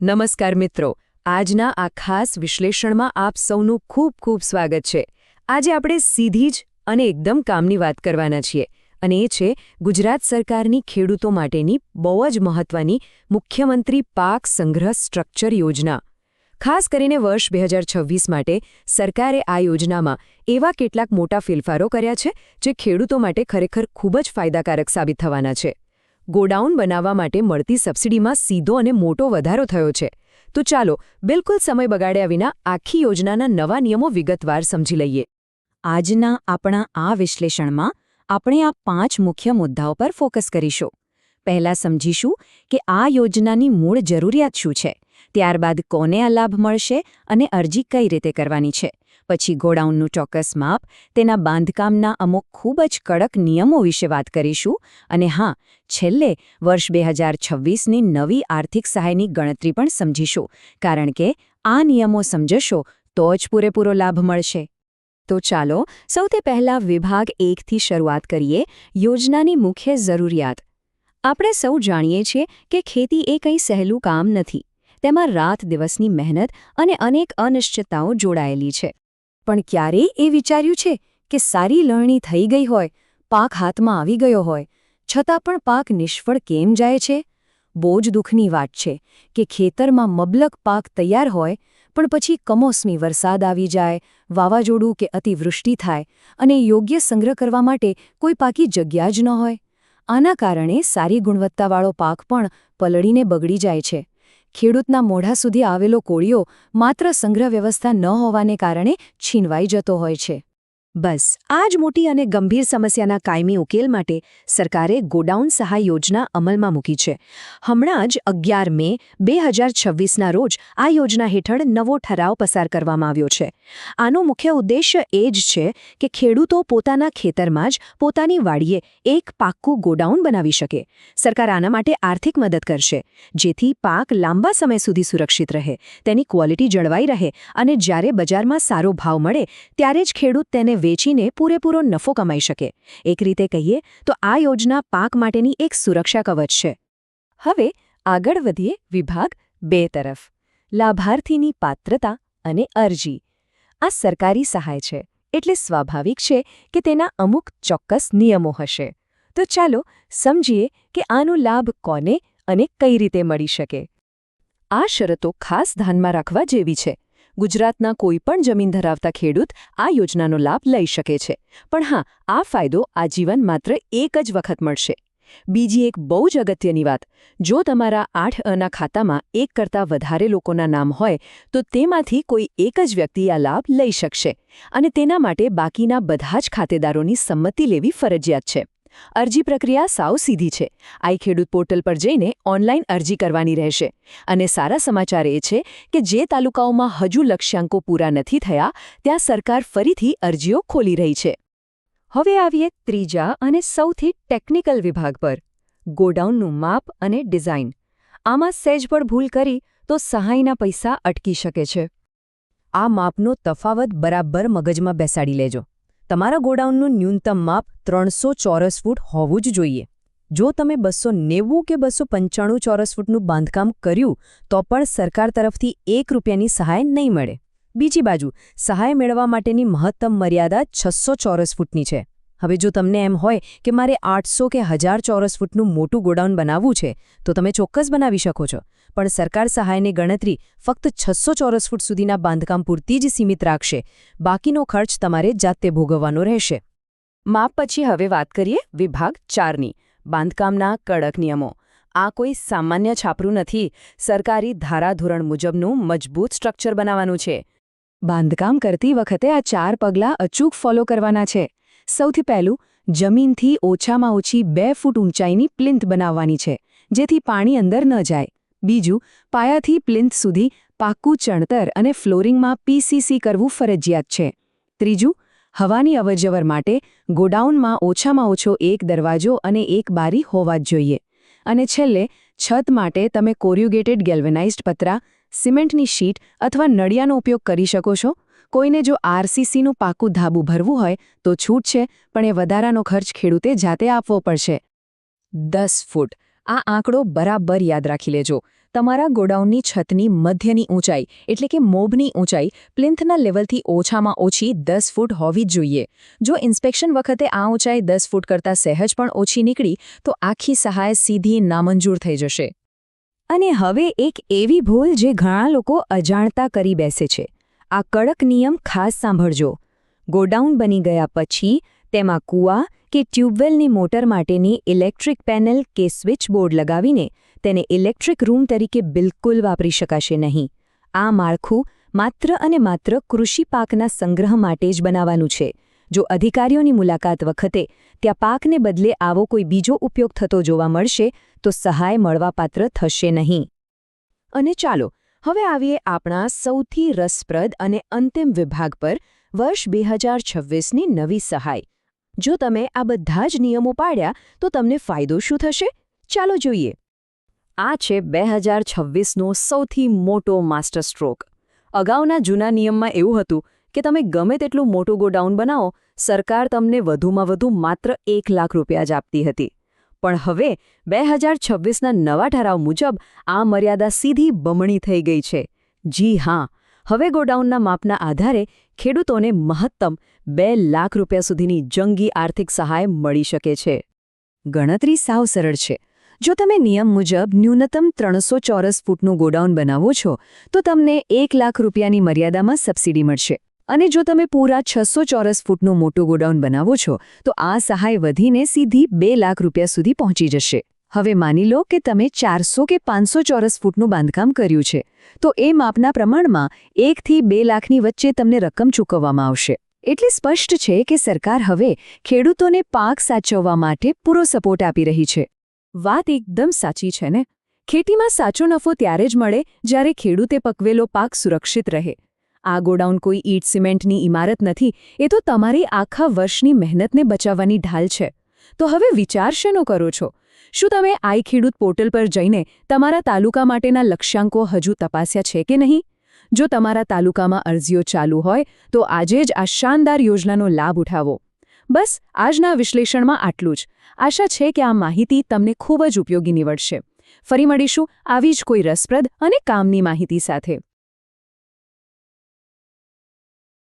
નમસ્કાર મિત્રો, આજના આ ખાસ વિશ્લેષણમાં આપ સૌનું ખૂબ ખૂબ સ્વાગત છે. આજે આપણે સીધી જ અને એકદમ કામની વાત કરવાના છીએ, અને એ છે ગુજરાત સરકારની ખેડૂતો માટેની બહુ જ મહત્વની મુખ્યમંત્રી પાક સંગ્રહ સ્ટ્રક્ચર યોજના. ખાસ કરીને વર્ષ 2026 માટે સરકારે આ યોજનામાં એવા કેટલાક મોટા ફેરફારો કર્યા છે જે ખેડૂતો માટે ખરેખર ખૂબ જ ફાયદાકારક સાબિત થવાના છે. ગોડાઉન બનાવવા માટે મળતી સબસિડીમાં સીધો અને મોટો વધારો થયો છે. તો ચાલો બિલકુલ સમય બગાડ્યા વિના આખી યોજનાના નવા નિયમો વિગતવાર સમજી લઈએ. આજના આપણા આ વિશ્લેષણમાં આપણે આ 5 મુખ્ય મુદ્દાઓ પર ફોકસ કરીશું. પહેલા સમજીશું કે આ યોજનાની મૂળ જરૂરિયાત શું છે, ત્યારબાદ કોને આ લાભ મળશે અને અરજી કઈ રીતે કરવાની છે. પછી ગોડાઉનનું ચોક્કસ માપ, તેના બાંધકામના અમુક ખૂબ જ કડક નિયમો વિશે વાત કરીશું અને હા, છેલ્લે વર્ષ 2026ની નવી આર્થિક સહાયની ગણતરી પણ સમજીશું, કારણ કે આ નિયમો સમજશો તો જ પૂરેપૂરો લાભ મળશે. તો ચાલો સૌથી પહેલા વિભાગ 1થી શરૂઆત કરીએ. યોજનાની મુખ્ય જરૂરિયાત. આપણે સૌ જાણીએ છીએ કે ખેતી એ કંઈ સહેલું કામ નથી. તેમાં રાત દિવસની મહેનત અને અનેક અનિશ્ચિતતાઓ જોડાયેલી છે. પણ ક્યારેય એ વિચાર્યું છે કે સારી લણણી થઈ ગઈ હોય, પાક હાથમાં આવી ગયો હોય, છતાં પણ પાક નિષ્ફળ કેમ જાય છે? બહુ જ દુઃખની વાત છે કે ખેતરમાં મબલક પાક તૈયાર હોય, પણ પછી કમોસમી વરસાદ આવી જાય, વાવાઝોડું કે અતિવૃષ્ટિ થાય અને યોગ્ય સંગ્રહ કરવા માટે કોઈ પાકી જગ્યા જ ન હોય. આના કારણે સારી ગુણવત્તાવાળો પાક પણ પલળીને બગડી જાય છે. ખેડૂતના મોઢા સુધી આવેલો કોળિયો માત્ર સંગ્રહ વ્યવસ્થા ન હોવાને કારણે છીનવાઈ જતો હોય છે. બસ આ જ મોટી અને ગંભીર સમસ્યાના કાયમી ઉકેલ માટે સરકારે ગોડાઉન સહાય યોજના અમલમાં મૂકી છે. હમણાં જ 11 મે 2026ના રોજ આ યોજના હેઠળ નવો ઠરાવ પસાર કરવામાં આવ્યો છે. આનો મુખ્ય ઉદ્દેશ્ય એ જ છે કે ખેડૂતો પોતાના ખેતરમાં જ પોતાની વાડીએ એક પાક્કું ગોડાઉન બનાવી શકે. સરકાર આના માટે આર્થિક મદદ કરશે, જેથી પાક લાંબા સમય સુધી સુરક્ષિત રહે, તેની ક્વોલિટી જળવાઈ રહે અને જ્યારે બજારમાં સારો ભાવ મળે ત્યારે જ ખેડૂત તેને વેચીને પૂરેપૂરો નફો કમાઈ શકે. એક રીતે કહીએ તો આ યોજના પાક માટેની એક સુરક્ષા કવચ છે. હવે આગળ વધીએ વિભાગ 2 તરફ. લાભાર્થીની પાત્રતા અને અરજી. આ સરકારી સહાય છે, એટલે સ્વાભાવિક છે કે તેના અમુક ચોક્કસ નિયમો હશે. તો ચાલો સમજીએ કે આનો લાભ કોને અને કઈ રીતે મળી શકે. આ શરતો ખાસ ધ્યાનમાં રાખવા જેવી છે. ગુજરાતના કોઈપણ જમીન ધરાવતા ખેડૂત આ યોજનાનો લાભ લઈ શકે છે. પણ હા, આ ફાયદો આજીવન માત્ર એક જ વખત મળશે. બીજી એક બહુ જ અગત્યની વાત, જો તમારા 8 ખાતામાં એક કરતાં વધારે લોકોના નામ હોય તો તેમાંથી કોઈ એક જ વ્યક્તિ આ લાભ લઈ શકશે, અને તેના માટે બાકીના બધા જ ખાતેદારોની સંમતિ લેવી ફરજિયાત છે. અરજી પ્રક્રિયા સાવ સીધી છે. આઈ ખેડૂત પોર્ટલ પર જઈને ઓનલાઈન અરજી કરવાની રહેશે. અને સારા સમાચાર એ છે કે જે તાલુકાઓમાં હજુ લક્ષ્યાંકો પૂરા નથી થયા, ત્યાં સરકાર ફરીથી અરજીઓ ખોલી રહી છે. હવે આવીએ ત્રીજા અને સૌથી ટેકનિકલ વિભાગ પર, ગોડાઉનનું માપ અને ડિઝાઇન. આમાં સહેજ પણ ભૂલ કરી તો સહાયના પૈસા અટકી શકે છે. આ માપનો તફાવત બરાબર મગજમાં બેસાડી લેજો. તમારા ગોડાઉનનું ન્યૂનતમ માપ 300 ચોરસ ફૂટ હોવું જ જોઈએ. જો તમે 290 કે 295 ચોરસ ફૂટનું બાંધકામ કર્યું તો પણ સરકાર તરફથી ₹1ની સહાય નહીં મળે. બીજી બાજુ, સહાય મેળવવા માટેની મહત્તમ મર્યાદા 600 ચોરસ ફૂટની છે. હવે જો તમને એમ હોય કે મારે 800 કે 1000 ચોરસ ફૂટનું મોટું ગોડાઉન બનાવવું છે, તો તમે ચોક્કસ બનાવી શકો છો. પણ સરકાર સહાયની ગણતરી ફક્ત 600 ચોરસ ફૂટ સુધીના બાંધકામ પૂરતી જ સીમિત રાખશે. બાકીનો ખર્ચ તમારે જાતે ભોગવવાનો રહેશે. માપ પછી હવે વાત કરીએ વિભાગ 4ની, બાંધકામના કડક નિયમો. આ કોઈ સામાન્ય છાપરું નથી. સરકારી ધારાધોરણ મુજબનું મજબૂત સ્ટ્રક્ચર બનાવવાનું છે. બાંધકામ કરતી વખતે આ 4 પગલાં અચૂક ફોલો કરવાના છે. સૌથી પહેલું, જમીનથી ઓછામાં ઓછી 2 ફૂટ ઊંચાઈની પ્લિન્થ બનાવવાની છે, જેથી પાણી અંદર ન જાય. બીજું, પાયાથી પ્લિન્થ સુધી પાક્કું ચણતર અને ફ્લોરિંગમાં PCC કરવું ફરજિયાત છે. ત્રીજું, હવાની અવરજવર માટે ગોડાઉનમાં ઓછામાં ઓછો એક દરવાજો અને એક બારી હોવા જ જોઈએ. અને છેલ્લે, છત માટે તમે કોર્યુગેટેડ ગેલ્વેનાઇઝ્ડ પતરા, સિમેન્ટની શીટ અથવા નળિયાનો ઉપયોગ કરી શકો છો. કોઈને જો RCCનું પાકું ધાબું ભરવું હોય તો છૂટ છે, પણ એ વધારાનો ખર્ચ ખેડૂતે જાતે આપવો પડશે. 10 ફૂટ. આ આંકડો બરાબર યાદ રાખી લેજો. તમારા ગોડાઉનની છતની મધ્યની ઊંચાઈ એટલે કે મોબની ઊંચાઈ પ્લિન્થના લેવલથી ઓછામાં ઓછી 10 ફૂટ હોવી જ જોઈએ. જો ઇન્સ્પેક્શન વખતે આ ઊંચાઈ 10 ફૂટ કરતાં સહેજ પણ ઓછી નીકળી તો આખી સહાય સીધી નામંજૂર થઈ જશે. અને હવે એક એવી ભૂલ જે ઘણા લોકો અજાણતા કરી બેસે છે. આ કડક નિયમ ખાસ સાંભળજો. ગોડાઉન બની ગયા પછી તેમાં કૂવા કે ટ્યુબવેલની મોટર માટેની ઇલેક્ટ્રિક પેનલ કે સ્વિચબોર્ડ લગાવીને તેને ઇલેક્ટ્રિક રૂમ તરીકે બિલકુલ વાપરી શકાશે નહીં. આ માળખું માત્ર અને માત્ર કૃષિ પાકના સંગ્રહ માટે જ બનાવવાનું છે. જો અધિકારીઓની મુલાકાત વખતે ત્યાં પાકને બદલે આવો કોઈ બીજો ઉપયોગ થતો જોવા મળશે તો સહાય મળવાપાત્ર થશે નહીં. અને ચાલો હવે આવીએ આપણા સૌથી રસપ્રદ અને અંતિમ વિભાગ પર, વર્ષ 2026ની નવી સહાય. જો તમે આ બધા જ નિયમો પાળ્યા તો તમને ફાયદો શું થશે? ચાલો જોઈએ. આ છે 2026નો સૌથી મોટો માસ્ટર સ્ટ્રોક. અગાઉના જૂના નિયમમાં એવું હતું કે તમે ગમે તેટલું મોટું ગોડાઉન બનાવો, સરકાર તમને વધુમાં વધુ માત્ર 1 લાખ રૂપિયા જ આપતી હતી. પણ હવે 2026ના નવા ઠરાવ મુજબ આ મર્યાદા સીધી બમણી થઈ ગઈ છે. જી હા, હવે ગોડાઉનના માપના આધારે ખેડૂતોને મહત્તમ 2 લાખ રૂપિયા સુધીની જંગી આર્થિક સહાય મળી શકે છે. ગણતરી સાવ સરળ છે. જો તમે નિયમ મુજબ ન્યૂનતમ 300 ચોરસ ફૂટનું ગોડાઉન બનાવો છો તો તમને 1 લાખ રૂપિયાની મર્યાદામાં સબસિડી મળશે. અને જો તમે પૂરા 600 ચોરસ ફૂટનું મોટું ગોડાઉન બનાવો છો તો આ સહાય વધીને સીધી 2 લાખ રૂપિયા સુધી પહોંચી જશે. હવે માની લો કે તમે 400 કે 500 ચોરસ ફૂટનું બાંધકામ કર્યું છે તો એ માપના પ્રમાણમાં 1 થી 2 લાખની વચ્ચે તમને રકમ ચૂકવવામાં આવશે. એટલે સ્પષ્ટ છે કે સરકાર હવે ખેડૂતોને પાક સાચવવા માટે પૂરો સપોર્ટ આપી રહી છે. વાત એકદમ સાચી છે ને? ખેતીમાં સાચો નફો ત્યારે જ મળે જ્યારે ખેડૂતે પકવેલો પાક સુરક્ષિત રહે. આ ગોડાઉન કોઈ ઈંટ સિમેન્ટની ઇમારત નથી, એ તો તમારી આખા વર્ષની મહેનતને બચાવવાની ઢાલ છે. તો હવે વિચાર શેનો કરો છો? શું તમે આઈ ખેડૂત પોર્ટલ પર જઈને તમારા તાલુકા માટેના લક્ષ્યાંકો હજુ તપાસ્યા છે કે નહીં? જો તમારા તાલુકામાં અરજીઓ ચાલુ હોય તો આજે જ આ શાનદાર યોજનાનો લાભ ઉઠાવો. બસ આજના વિશ્લેષણમાં આટલું જ. આશા છે કે આ માહિતી તમને ખૂબ જ ઉપયોગી નીવડશે. ફરી મળીશું આવી જ કોઈ રસપ્રદ અને કામની માહિતી સાથે.